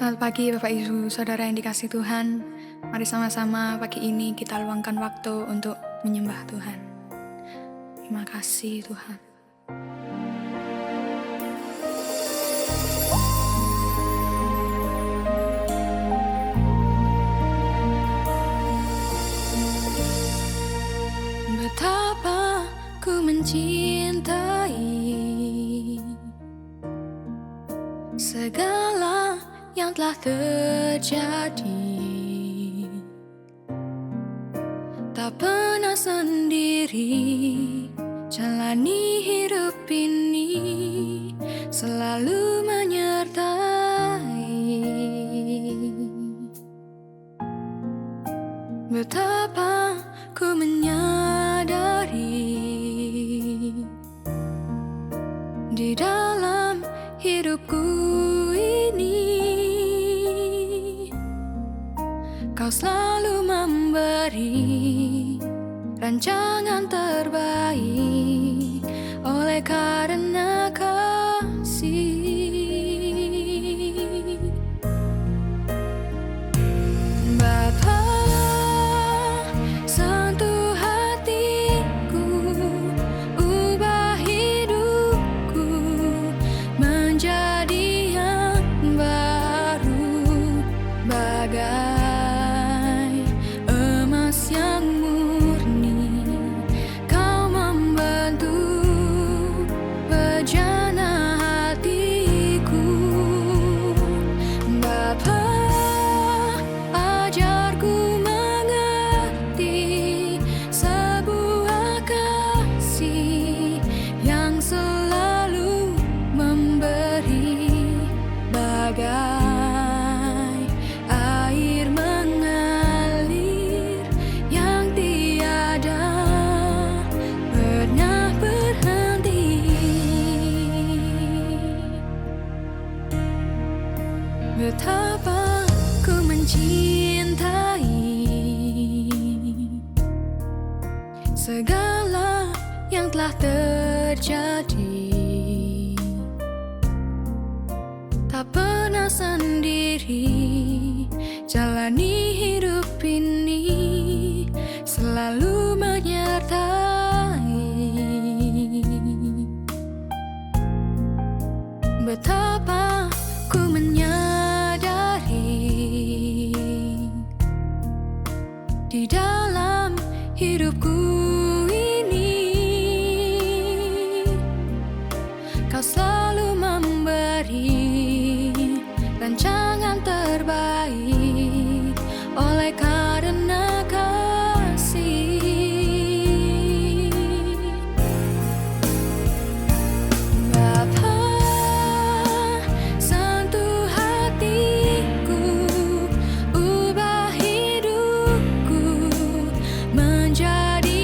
Selamat pagi Bapak Ibu, Saudara yang dikasihi Tuhan. Mari sama-sama pagi ini kita luangkan waktu untuk menyembah Tuhan. Terima kasih Tuhan. Betapa ku mencintai segala yang telah terjadi, tak pernah sendiri jalani hidup ini, selalu menyertai. Betapa ku menyadari di dalam hidupku ini Kau selalu memberi rancangan terbaik oleh karena kasih. Bapa, sentuh hatiku, ubah hidupku menjadi yang baru, bagai emas yang murni. Kau membentuk bejana hatiku. Bapa, ajarku mengerti sebuah kasih yang selalu memberi, bagai air mengalir yang tiada pernah berhenti. Betapa ku mencintai segala yang telah terjadi, tak pernah sendiri jalani hidup ini, selalu menyertai. Betapa ku menyadari di dalam hidupku ini Kau selalu memberi rancangan terbaik oleh karena kasih. Bapa, sentuh hatiku, ubah hidupku menjadi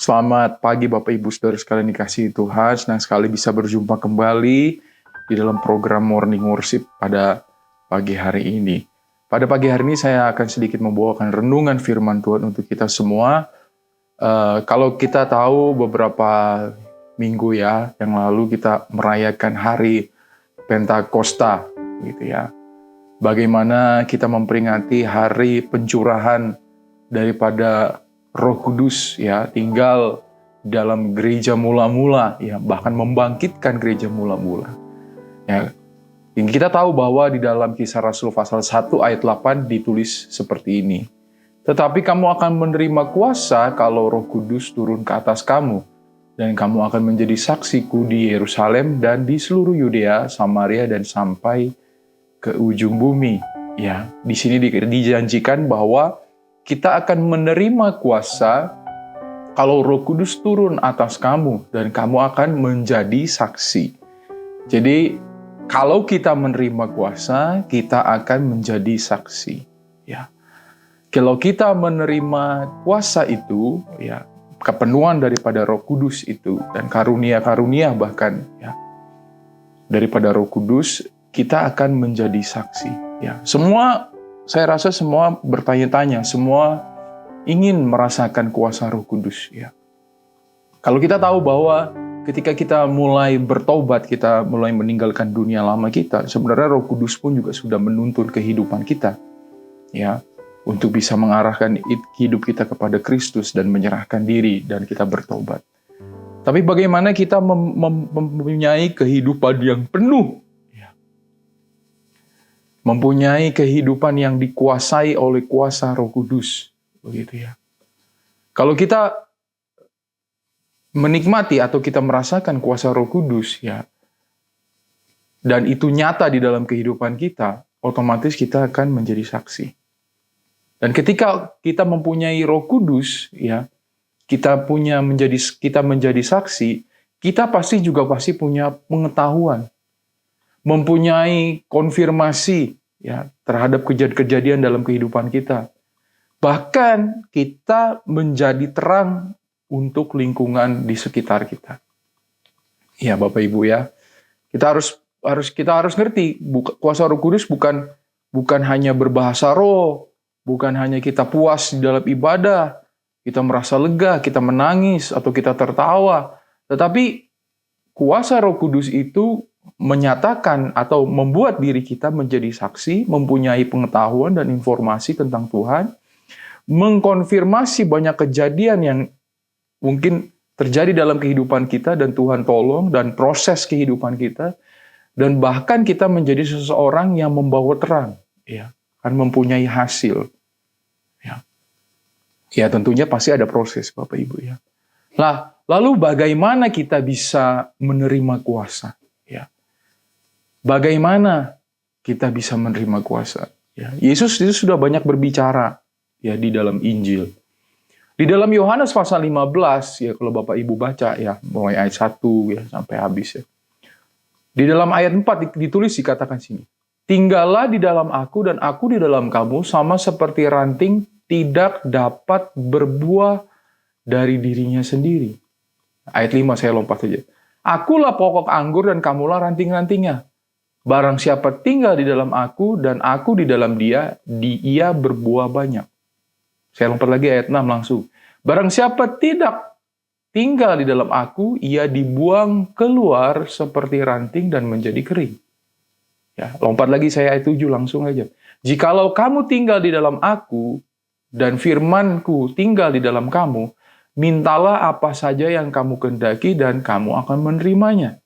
Selamat pagi Bapak Ibu Saudara sekalian dikasihi Tuhan. Senang sekali bisa berjumpa kembali di dalam program Morning Worship pada pagi hari ini. Pada pagi hari ini saya akan sedikit membawakan renungan firman Tuhan untuk kita semua. Kalau kita tahu beberapa minggu ya yang lalu kita merayakan hari Pentakosta gitu ya. Bagaimana kita memperingati hari pencurahan daripada Roh Kudus ya, tinggal dalam gereja mula-mula ya, bahkan membangkitkan gereja mula-mula. Ya. Kita tahu bahwa di dalam Kisah Rasul pasal 1 ayat 8 ditulis seperti ini. Tetapi kamu akan menerima kuasa kalau Roh Kudus turun ke atas kamu, dan kamu akan menjadi saksiku di Yerusalem dan di seluruh Yudea, Samaria dan sampai ke ujung bumi. Ya, di sini dijanjikan bahwa kita akan menerima kuasa kalau Roh Kudus turun atas kamu dan kamu akan menjadi saksi. Jadi, kalau kita menerima kuasa, kita akan menjadi saksi. Ya. Kalau kita menerima kuasa itu, ya, kepenuhan daripada Roh Kudus itu dan karunia-karunia bahkan ya daripada Roh Kudus, kita akan menjadi saksi. Ya, saya rasa semua bertanya-tanya, semua ingin merasakan kuasa Roh Kudus. Ya. Kalau kita tahu bahwa ketika kita mulai bertobat, kita mulai meninggalkan dunia lama kita, sebenarnya Roh Kudus pun juga sudah menuntun kehidupan kita, ya, untuk bisa mengarahkan hidup kita kepada Kristus dan menyerahkan diri dan kita bertobat. Tapi bagaimana kita mempunyai kehidupan yang penuh? Mempunyai kehidupan yang dikuasai oleh kuasa Roh Kudus, begitu ya. Kalau kita menikmati atau kita merasakan kuasa Roh Kudus ya, dan itu nyata di dalam kehidupan kita, otomatis kita akan menjadi saksi. Dan ketika kita mempunyai Roh Kudus ya, kita menjadi saksi, kita pasti punya pengetahuan, mempunyai konfirmasi ya terhadap kejadian-kejadian dalam kehidupan kita. Bahkan kita menjadi terang untuk lingkungan di sekitar kita. Ya Bapak Ibu ya, kita harus ngerti kuasa Roh Kudus bukan hanya berbahasa roh, bukan hanya kita puas di dalam ibadah, kita merasa lega, kita menangis atau kita tertawa, tetapi kuasa Roh Kudus itu menyatakan atau membuat diri kita menjadi saksi, mempunyai pengetahuan dan informasi tentang Tuhan, mengkonfirmasi banyak kejadian yang mungkin terjadi dalam kehidupan kita dan Tuhan tolong dan proses kehidupan kita, dan bahkan kita menjadi seseorang yang membawa terang, ya, kan mempunyai hasil. Ya tentunya pasti ada proses Bapak Ibu ya. Nah, lalu bagaimana kita bisa menerima kuasa? Ya. Bagaimana kita bisa menerima kuasa? Ya, Yesus itu sudah banyak berbicara ya di dalam Injil. Di dalam Yohanes pasal 15 ya, kalau Bapak Ibu baca ya mulai ayat 1 ya sampai habis ya. Di dalam ayat 4 ditulis dikatakan sini, "Tinggallah di dalam aku dan aku di dalam kamu, sama seperti ranting tidak dapat berbuah dari dirinya sendiri." Ayat 5 saya lompat saja. "Akulah pokok anggur dan kamulah ranting-rantingnya. Barang siapa tinggal di dalam aku dan aku di dalam dia, ia berbuah banyak." Saya lompat lagi ayat 6 langsung. "Barang siapa tidak tinggal di dalam aku, ia dibuang keluar seperti ranting dan menjadi kering." Ya, lompat lagi saya ayat 7 langsung aja. "Jikalau kamu tinggal di dalam aku dan firman-Ku tinggal di dalam kamu, mintalah apa saja yang kamu kehendaki dan kamu akan menerimanya."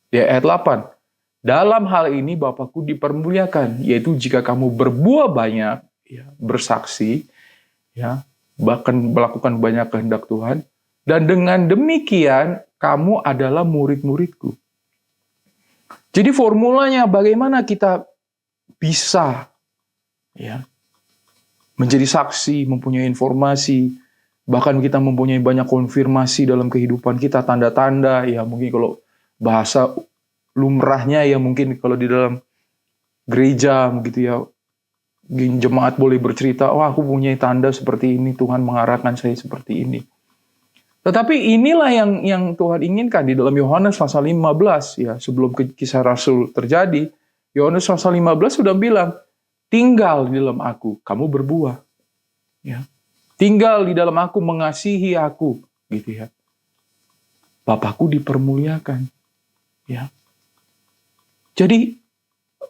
Di ayat 8, "Dalam hal ini Bapa-Ku dipermuliakan, yaitu jika kamu berbuah banyak, ya, bersaksi, ya, bahkan melakukan banyak kehendak Tuhan, dan dengan demikian kamu adalah murid-murid-Ku." Jadi formulanya bagaimana kita bisa ya menjadi saksi, mempunyai informasi, bahkan kita mempunyai banyak konfirmasi dalam kehidupan kita, tanda-tanda, ya mungkin kalau bahasa lumrahnya ya mungkin kalau di dalam gereja begitu ya, jemaat boleh bercerita, "Oh aku punya tanda seperti ini, Tuhan mengarahkan saya seperti ini." Tetapi inilah yang Tuhan inginkan di dalam Yohanes pasal 15 ya, sebelum kisah Rasul terjadi. Yohanes pasal 15 sudah bilang, tinggal di dalam aku, kamu berbuah. Ya. Tinggal di dalam aku, mengasihi aku, gitu ya. Bapakku dipermuliakan. Ya. Jadi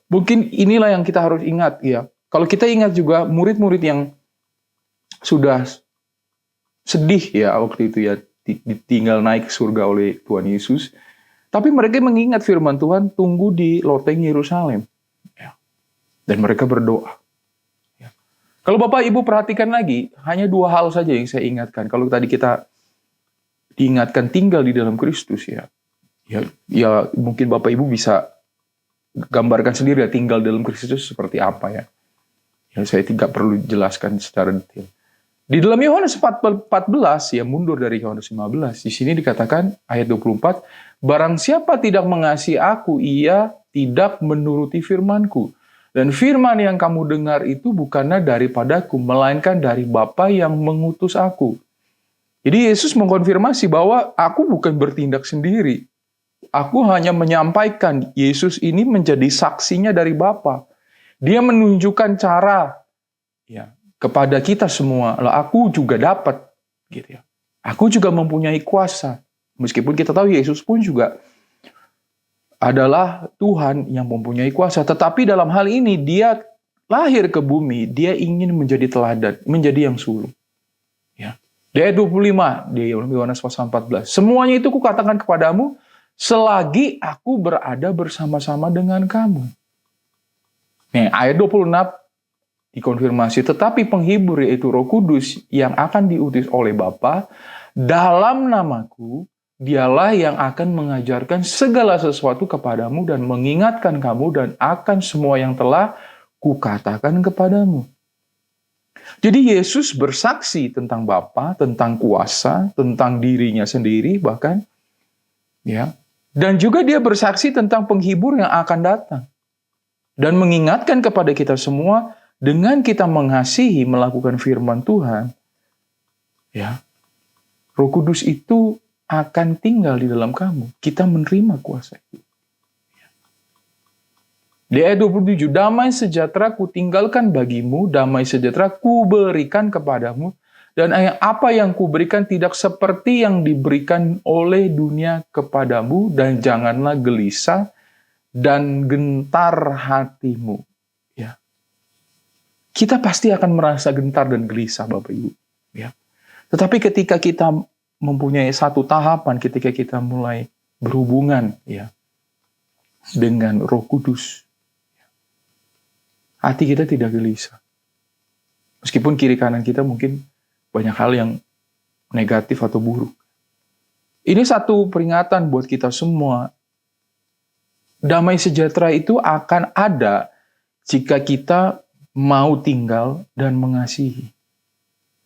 mungkin inilah yang kita harus ingat ya. Kalau kita ingat juga murid-murid yang sudah sedih ya waktu itu ya, ditinggal naik ke surga oleh Tuhan Yesus. Tapi mereka mengingat firman Tuhan, tunggu di loteng Yerusalem. Ya. Dan mereka berdoa. Ya. Kalau Bapak Ibu perhatikan lagi, hanya 2 hal saja yang saya ingatkan. Kalau tadi kita diingatkan tinggal di dalam Kristus ya. Ya mungkin Bapak Ibu bisa gambarkan sendiri ya, tinggal dalam Kristus seperti apa ya. Yang saya tidak perlu jelaskan secara detail. Di dalam Yohanes 14 ya, mundur dari Yohanes 15. Di sini dikatakan ayat 24, barang siapa tidak mengasihi aku, ia tidak menuruti firmanku. Dan firman yang kamu dengar itu bukanlah daripadaku, melainkan dari Bapa yang mengutus aku. Jadi Yesus mengkonfirmasi bahwa aku bukan bertindak sendiri. Aku hanya menyampaikan, Yesus ini menjadi saksinya dari Bapa. Dia menunjukkan cara ya, kepada kita semua. Lah aku juga dapat gitu ya. Aku juga mempunyai kuasa. Meskipun kita tahu Yesus pun juga adalah Tuhan yang mempunyai kuasa, tetapi dalam hal ini dia lahir ke bumi, dia ingin menjadi teladan, menjadi yang sulung. Ya. Di ayat 25 di Yohanes pasal 14. Semuanya itu kukatakan kepadamu selagi aku berada bersama-sama dengan kamu. Nih, ayat 26 dikonfirmasi, tetapi penghibur yaitu Roh Kudus yang akan diutus oleh Bapa dalam namaku, dialah yang akan mengajarkan segala sesuatu kepadamu dan mengingatkan kamu dan akan semua yang telah kukatakan kepadamu. Jadi Yesus bersaksi tentang Bapa, tentang kuasa, tentang dirinya sendiri bahkan ya. Dan juga dia bersaksi tentang penghibur yang akan datang. Dan mengingatkan kepada kita semua, dengan kita mengasihi, melakukan firman Tuhan, ya, Roh Kudus itu akan tinggal di dalam kamu. Kita menerima kuasa itu. Di ayat 27, damai sejahtera ku tinggalkan bagimu, damai sejahtera ku berikan kepadamu, dan apa yang ku berikan tidak seperti yang diberikan oleh dunia kepadamu, dan janganlah gelisah dan gentar hatimu. Ya. Kita pasti akan merasa gentar dan gelisah, Bapak Ibu. Ya. Tetapi ketika kita mempunyai satu tahapan, ketika kita mulai berhubungan ya dengan Roh Kudus, hati kita tidak gelisah. Meskipun kiri kanan kita mungkin banyak hal yang negatif atau buruk. Ini satu peringatan buat kita semua. Damai sejahtera itu akan ada jika kita mau tinggal dan mengasihi.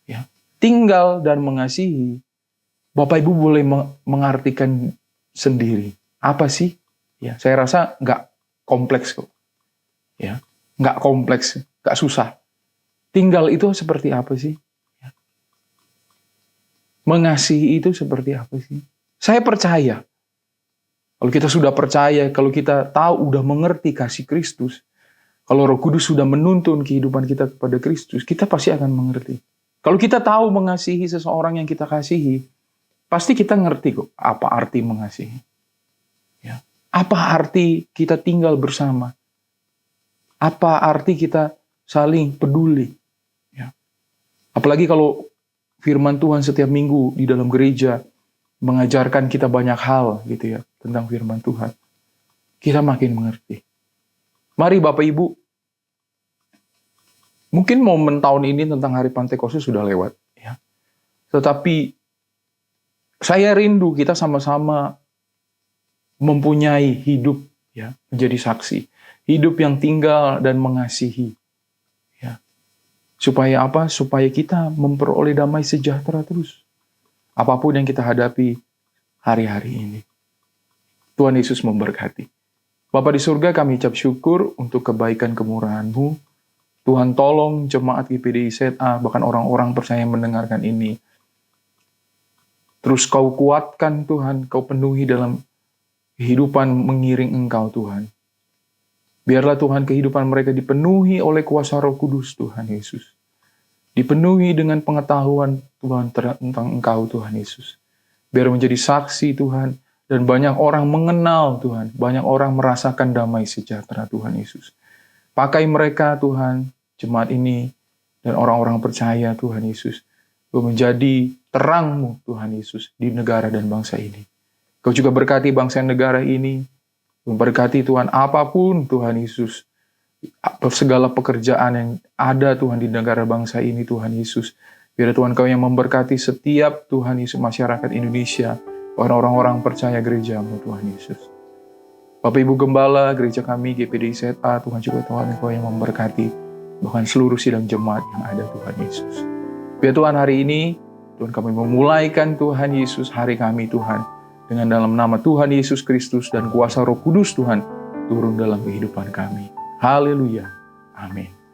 Ya. Tinggal dan mengasihi, Bapak Ibu boleh mengartikan sendiri. Apa sih? Ya, saya rasa nggak kompleks kok. Ya, nggak kompleks, nggak susah. Tinggal itu seperti apa sih? Ya. Mengasihi itu seperti apa sih? Saya percaya. Kalau kita sudah percaya, kalau kita tahu, udah mengerti kasih Kristus, kalau Roh Kudus sudah menuntun kehidupan kita kepada Kristus, kita pasti akan mengerti. Kalau kita tahu mengasihi seseorang yang kita kasihi, pasti kita ngerti kok apa arti mengasihi. Ya. Apa arti kita tinggal bersama? Apa arti kita saling peduli? Ya. Apalagi kalau firman Tuhan setiap minggu di dalam gereja mengajarkan kita banyak hal gitu ya tentang firman Tuhan. Kita makin mengerti. Mari Bapak Ibu, mungkin momen tahun ini tentang Hari Pantekoste sudah lewat ya. Tetapi saya rindu kita sama-sama mempunyai hidup ya, menjadi saksi. Hidup yang tinggal dan mengasihi. Ya. Supaya apa? Supaya kita memperoleh damai sejahtera terus. Apapun yang kita hadapi hari-hari ini. Tuhan Yesus memberkati. Bapa di surga, kami ucap syukur untuk kebaikan kemurahan-Mu. Tuhan tolong jemaat GPDI ZA, bahkan orang-orang percaya yang mendengarkan ini. Terus Kau kuatkan Tuhan, Kau penuhi dalam kehidupan mengiring Engkau Tuhan. Biarlah Tuhan kehidupan mereka dipenuhi oleh kuasa Roh Kudus Tuhan Yesus. Dipenuhi dengan pengetahuan Tuhan tentang Engkau Tuhan Yesus. Biar menjadi saksi Tuhan, dan banyak orang mengenal Tuhan, banyak orang merasakan damai sejahtera Tuhan Yesus. Pakai mereka Tuhan, jemaat ini, dan orang-orang percaya Tuhan Yesus, menjadi terang-Mu Tuhan Yesus di negara dan bangsa ini. Kau juga berkati bangsa dan negara ini, memberkati Tuhan apapun Tuhan Yesus, segala pekerjaan yang ada Tuhan di negara bangsa ini Tuhan Yesus. Biar Tuhan Kau yang memberkati setiap Tuhan Yesus masyarakat Indonesia, orang-orang percaya gereja-Mu Tuhan Yesus. Bapak Ibu Gembala, gereja kami GPDI ZA, Tuhan juga Tuhan Kau yang memberkati, bahkan seluruh sidang jemaat yang ada Tuhan Yesus. Biar Tuhan hari ini, Tuhan kami memulaikan Tuhan Yesus hari kami Tuhan, dengan dalam nama Tuhan Yesus Kristus dan kuasa Roh Kudus Tuhan turun dalam kehidupan kami. Haleluya. Amin.